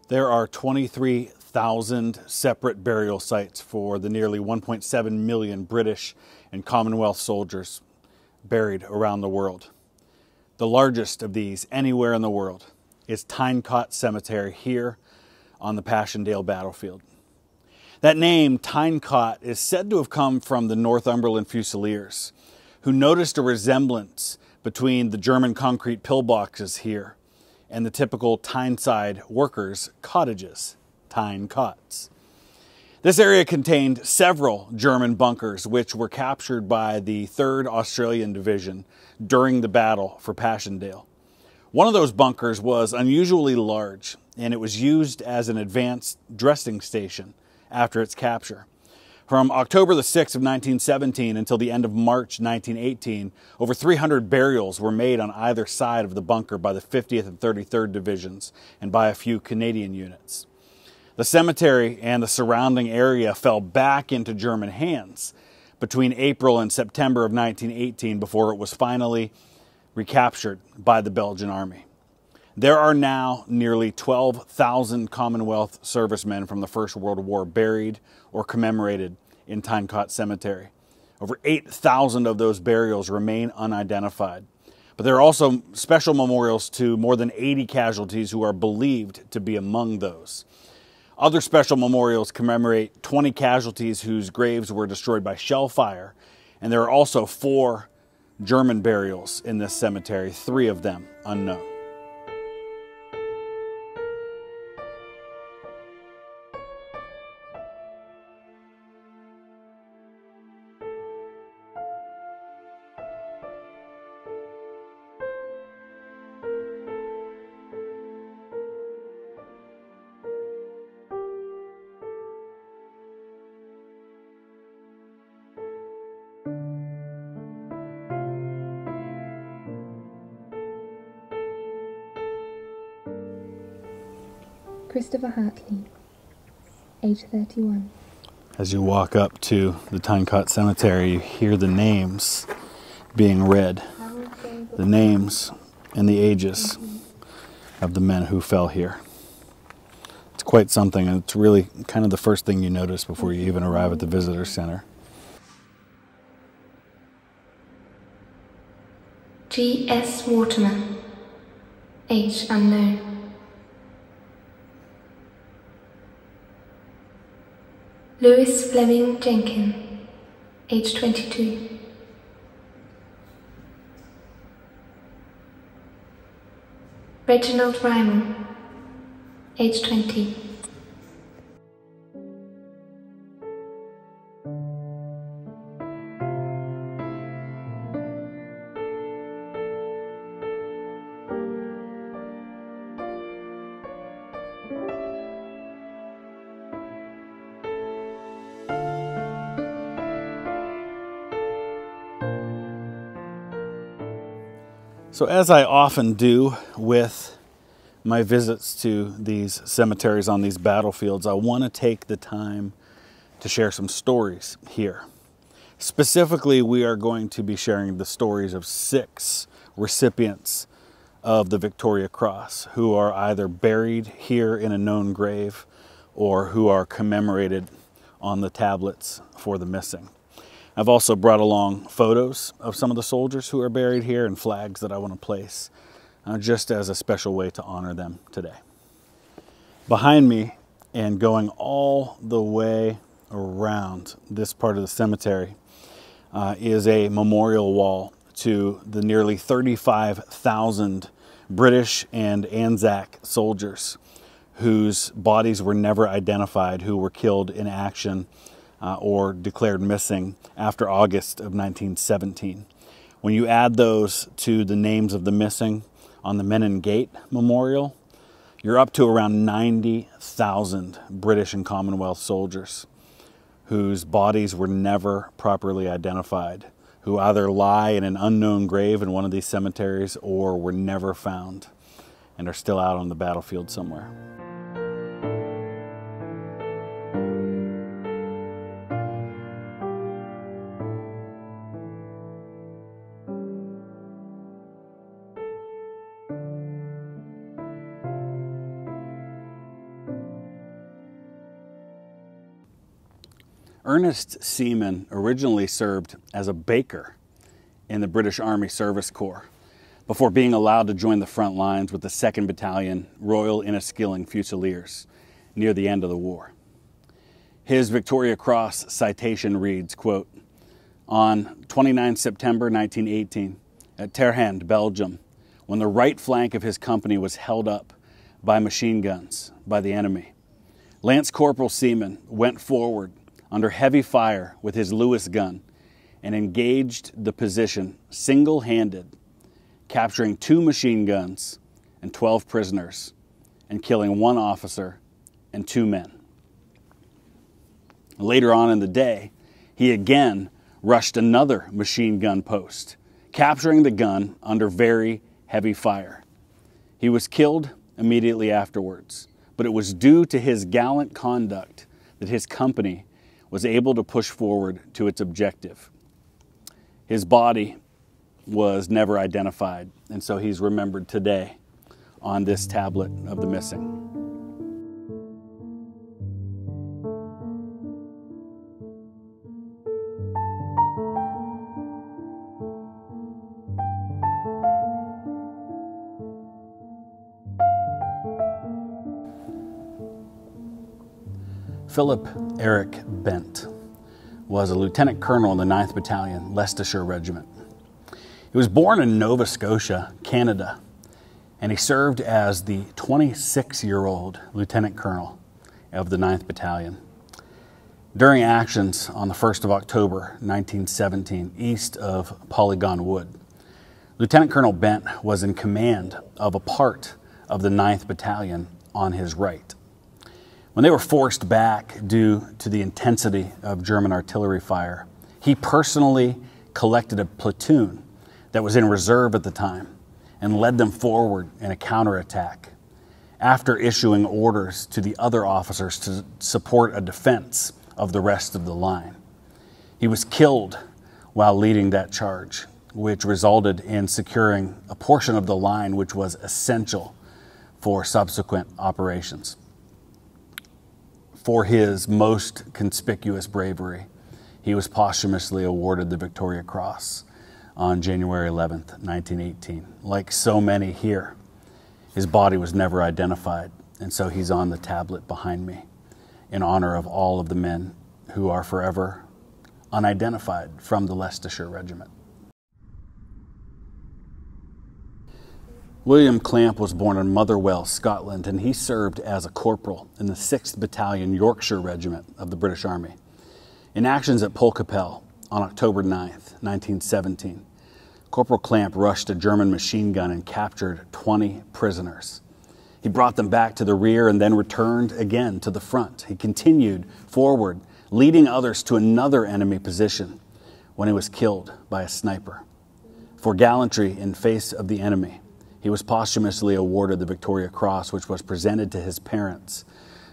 There are 23,000 separate burial sites for the nearly 1.7 million British and Commonwealth soldiers buried around the world. The largest of these anywhere in the world is Tyne Cot Cemetery here on the Passchendaele battlefield. That name, Tyne Cot, is said to have come from the Northumberland Fusiliers, who noticed a resemblance between the German concrete pillboxes here and the typical Tyneside workers' cottages, Tyne Cots. This area contained several German bunkers which were captured by the 3rd Australian Division during the battle for Passchendaele. One of those bunkers was unusually large, and it was used as an advanced dressing station after its capture. From October the 6th of 1917 until the end of March 1918, over 300 burials were made on either side of the bunker by the 50th and 33rd Divisions and by a few Canadian units. The cemetery and the surrounding area fell back into German hands between April and September of 1918 before it was finally recaptured by the Belgian army. There are now nearly 12,000 Commonwealth servicemen from the First World War buried or commemorated in Tyne Cot Cemetery. Over 8,000 of those burials remain unidentified. But there are also special memorials to more than 80 casualties who are believed to be among those. Other special memorials commemorate 20 casualties whose graves were destroyed by shell fire. And there are also 4 German burials in this cemetery, 3 of them unknown. Christopher Hartley, age 31. As you walk up to the Tyne Cot Cemetery, you hear the names being read. The names and the ages of the men who fell here. It's quite something, and it's really kind of the first thing you notice before you even arrive at the visitor center. G.S. Waterman, age unknown. Louis Fleming Jenkin, age 22. Reginald Ryman, age 20. So as I often do with my visits to these cemeteries on these battlefields, I want to take the time to share some stories here. Specifically, we are going to be sharing the stories of 6 recipients of the Victoria Cross who are either buried here in a known grave or who are commemorated on the tablets for the missing. I've also brought along photos of some of the soldiers who are buried here and flags that I want to place just as a special way to honor them today. Behind me and going all the way around this part of the cemetery is a memorial wall to the nearly 35,000 British and Anzac soldiers whose bodies were never identified, who were killed in action or declared missing after August of 1917. When you add those to the names of the missing on the Menin Gate Memorial, you're up to around 90,000 British and Commonwealth soldiers whose bodies were never properly identified, who either lie in an unknown grave in one of these cemeteries or were never found and are still out on the battlefield somewhere. Ernest Seaman originally served as a baker in the British Army Service Corps before being allowed to join the front lines with the 2nd Battalion Royal Inniskilling Fusiliers near the end of the war. His Victoria Cross citation reads, quote, "On 29 September 1918, at Terhand, Belgium, when the right flank of his company was held up by machine guns by the enemy, Lance Corporal Seaman went forward under heavy fire with his Lewis gun and engaged the position single-handed, capturing 2 machine guns and 12 prisoners and killing 1 officer and 2 men. Later on in the day, he again rushed another machine gun post, capturing the gun under very heavy fire. He was killed immediately afterwards, but it was due to his gallant conduct that his company was able to push forward to its objective. His body was never identified, and so he's remembered today on this tablet of the missing." Philip Eric Bent was a lieutenant colonel in the 9th Battalion, Leicestershire Regiment. He was born in Nova Scotia, Canada, and he served as the 26-year-old lieutenant colonel of the 9th Battalion. During actions on the 1st of October 1917, east of Polygon Wood, Lieutenant Colonel Bent was in command of a part of the 9th Battalion on his right. When they were forced back due to the intensity of German artillery fire, he personally collected a platoon that was in reserve at the time and led them forward in a counterattack after issuing orders to the other officers to support a defense of the rest of the line. He was killed while leading that charge, which resulted in securing a portion of the line which was essential for subsequent operations. For his most conspicuous bravery, he was posthumously awarded the Victoria Cross on January 11th, 1918. Like so many here, his body was never identified, and so he's on the tablet behind me in honor of all of the men who are forever unidentified from the Leicestershire Regiment. William Clamp was born in Motherwell, Scotland, and he served as a corporal in the 6th Battalion Yorkshire Regiment of the British Army. In actions at Polkapelle on October 9th, 1917, Corporal Clamp rushed a German machine gun and captured 20 prisoners. He brought them back to the rear and then returned again to the front. He continued forward, leading others to another enemy position when he was killed by a sniper. For gallantry in face of the enemy, he was posthumously awarded the Victoria Cross, which was presented to his parents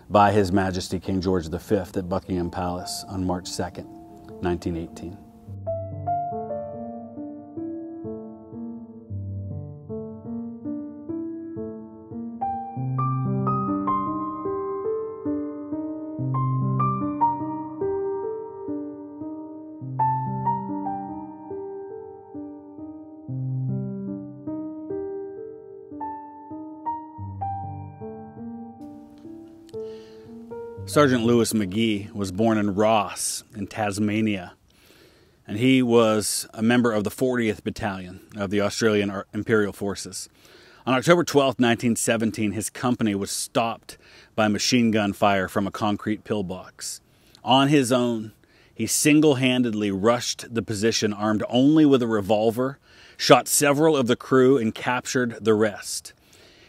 by His Majesty King George V at Buckingham Palace on March 2nd, 1918. Sergeant Lewis McGee was born in Ross in Tasmania, and he was a member of the 40th Battalion of the Australian Imperial Forces. On October 12, 1917, his company was stopped by machine gun fire from a concrete pillbox. On his own, he single-handedly rushed the position armed only with a revolver, shot several of the crew, and captured the rest.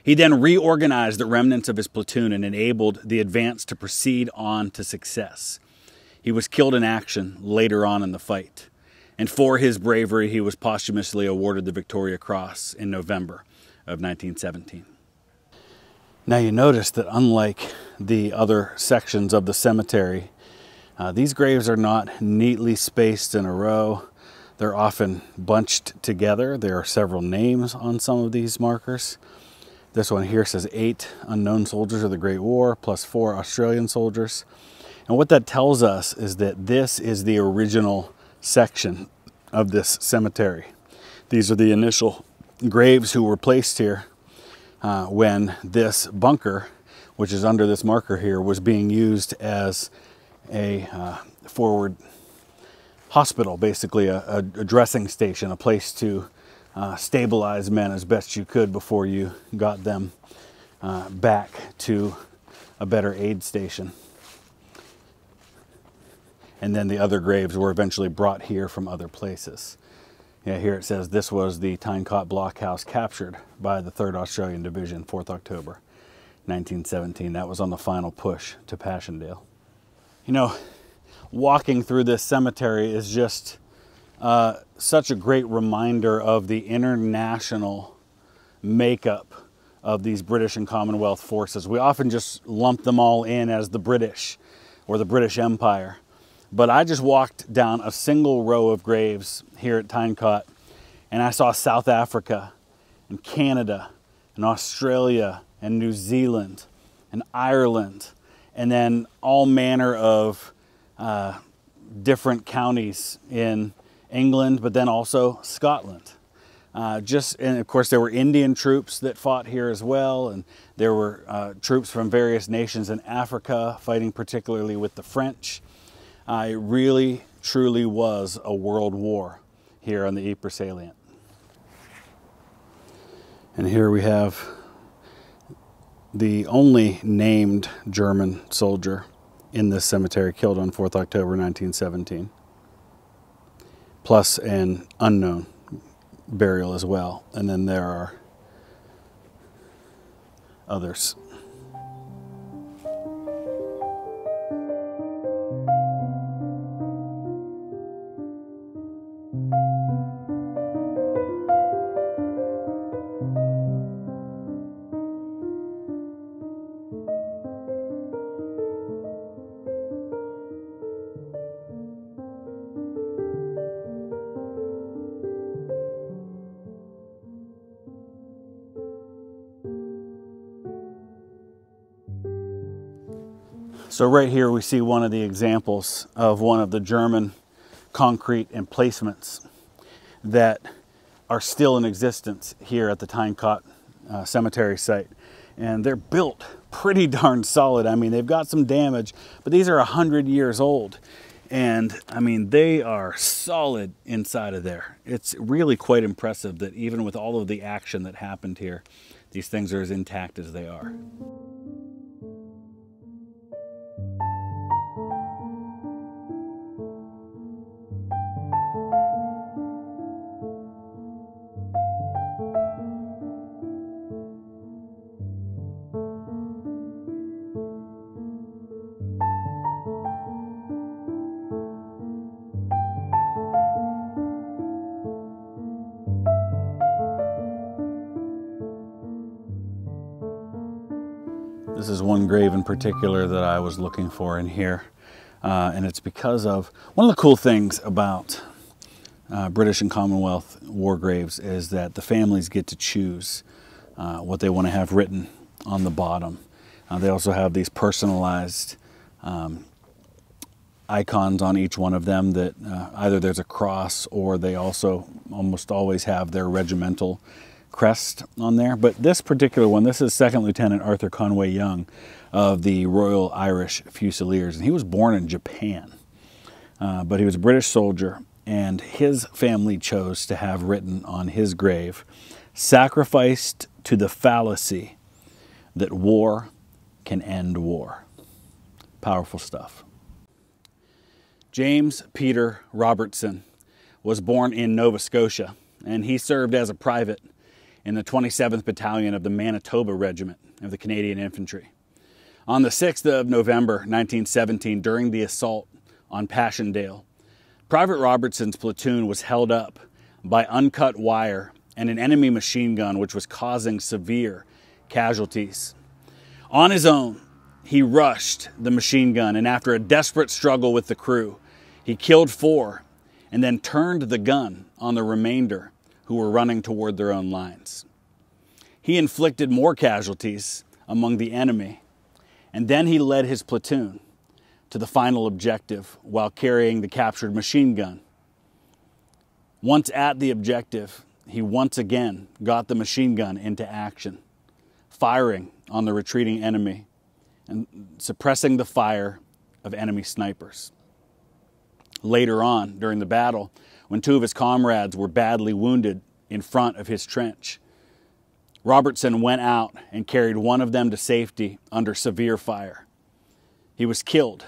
He then reorganized the remnants of his platoon and enabled the advance to proceed on to success. He was killed in action later on in the fight, and for his bravery, he was posthumously awarded the Victoria Cross in November of 1917. Now you notice that unlike the other sections of the cemetery, these graves are not neatly spaced in a row. They're often bunched together. There are several names on some of these markers. This one here says 8 unknown soldiers of the Great War plus 4 Australian soldiers. And what that tells us is that this is the original section of this cemetery. These are the initial graves who were placed here when this bunker, which is under this marker here, was being used as a forward hospital, basically a dressing station, a place to stabilize men as best you could before you got them back to a better aid station. And then the other graves were eventually brought here from other places. Yeah, here it says this was the Tyne Cot blockhouse captured by the 3rd Australian Division, 4th October, 1917. That was on the final push to Passchendaele. You know, walking through this cemetery is just such a great reminder of the international makeup of these British and Commonwealth forces. We often just lump them all in as the British or the British Empire. But I just walked down a single row of graves here at Tyne Cot, and I saw South Africa and Canada and Australia and New Zealand and Ireland, and then all manner of different counties in England, but then also Scotland. And of course there were Indian troops that fought here as well, and there were troops from various nations in Africa fighting particularly with the French. It really, truly was a world war here on the Ypres salient. And here we have the only named German soldier in this cemetery killed on 4th October 1917, plus an unknown burial as well. And then there are others. So right here we see one of the examples of one of the German concrete emplacements that are still in existence here at the Tyne Cot cemetery site. And they're built pretty darn solid. I mean, they've got some damage, but these are 100 years old. And I mean, they are solid inside of there. It's really quite impressive that even with all of the action that happened here, these things are as intact as they are. This is one grave in particular that I was looking for in here, and it's because of one of the cool things about British and Commonwealth war graves is that the families get to choose what they want to have written on the bottom. They also have these personalized icons on each one of them that either there's a cross or they also almost always have their regimental crest on there. But this particular one, this is 2nd Lieutenant Arthur Conway Young of the Royal Irish Fusiliers, and he was born in Japan, but he was a British soldier, and his family chose to have written on his grave, "Sacrificed to the fallacy that war can end war." Powerful stuff. James Peter Robertson was born in Nova Scotia, and he served as a private in the 27th Battalion of the Manitoba Regiment of the Canadian Infantry. On the 6th of November 1917, during the assault on Passchendaele, Private Robertson's platoon was held up by uncut wire and an enemy machine gun which was causing severe casualties. On his own, he rushed the machine gun, and after a desperate struggle with the crew, he killed 4 and then turned the gun on the remainder who were running toward their own lines. He inflicted more casualties among the enemy, and then he led his platoon to the final objective while carrying the captured machine gun. Once at the objective, he once again got the machine gun into action, firing on the retreating enemy and suppressing the fire of enemy snipers. Later on, during the battle, when two of his comrades were badly wounded in front of his trench, Robertson went out and carried one of them to safety under severe fire. He was killed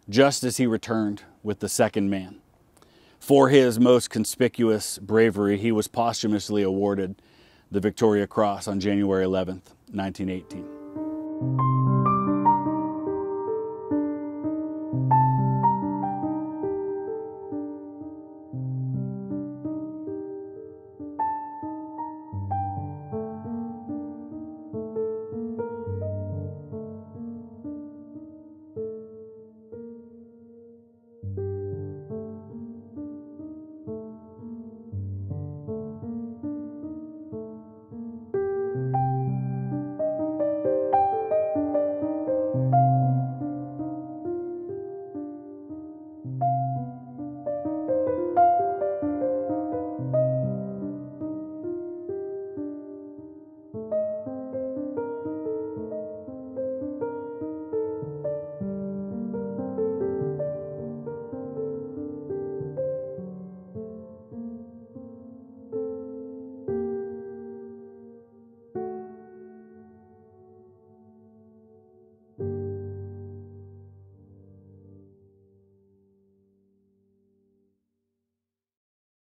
just as he returned with the second man. For his most conspicuous bravery, he was posthumously awarded the Victoria Cross on January 11th, 1918.